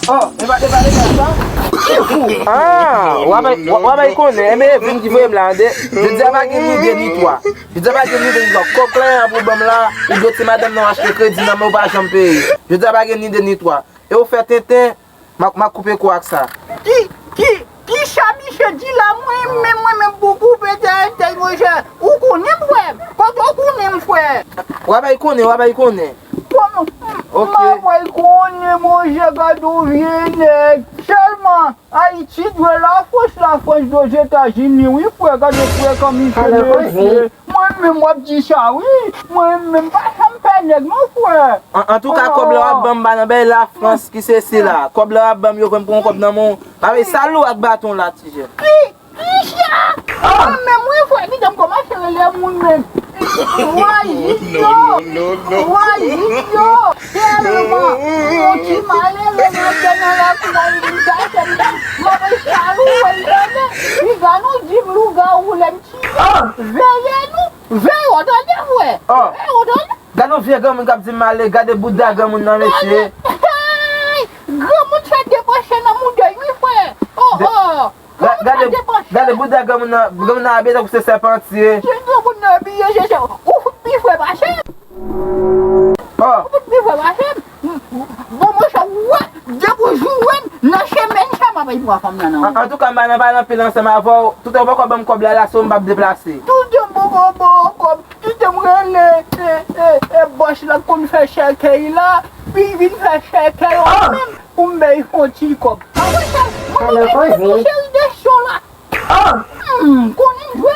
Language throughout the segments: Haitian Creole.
Oh, e ba sa? Ah, wabay konen, eme vin ki voye mlande, je di aba gen ni denitwa. Je di aba gen ni denitwa. Koklen an pou bam la, ou do ti madame nan achete kredi nan mou ba jampe. Je di aba gen ni denitwa. E ou fe tenten, ma koupe kwa ak sa. Ki chami se di la mwen beaucoup peut-être moi ou konen frère. Pas ou konen frère. Wabay konen. Ok. Wabay konen moi gado vienne. Seulement Haïti doit la France aux États-Unis. Oui frère, regarde frère comme il fait. Moi-même moi dis ça oui. Moi-même pas ça me peine mon frère. En tout cas, comme le bam ba nan bay la France qui c'est là. Comme le bam yo comme prend comme dans mon. Avec salou ak bâton là tije. Qui ça? Mais moi frère, qui t'aime comment faire les moun même. No. Tellement. Tu m'as l'air la commune Gano vie gamin kap di male, gade bouda gamin nan mesye. Gamin se deboshe nan moun dey mi fwe. Gade bouda gamin nan abeta pou se serpentiye. Se gamin nan biye se se, ou mi fwe bache. Ou mi fwe bache. Bon mwen se wè, debou jouwen, nan chemen se ma bay mwa fam nan an. En tout cas, mba nan balan pilan se ma avou, tout an bako bam kob la so mbap deplase. Tout an bako kob, tout an rele bosh la kon fè chèkèy la, pi vin fè chèkèy an men, pou mbe y fon ti kob. Mwen mwen chè y desyon la. Konin jwe,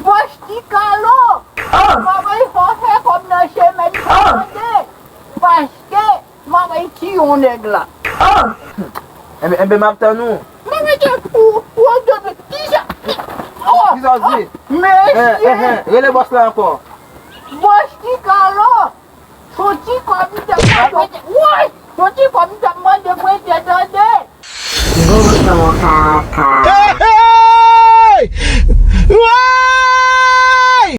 bosh ti kalo, mwen y fon fè kob nan chemen kande, paske mwen y ti yon neg la. Mbe map tan nou. Mwen te ou an dobe, ki sa? Ki sa zi? Mesye! Rele boss la anko. Boss ti kalo! Soti komi te mwende. Woy! Soti komi te mwende mwende dode! Go sa mwa ka.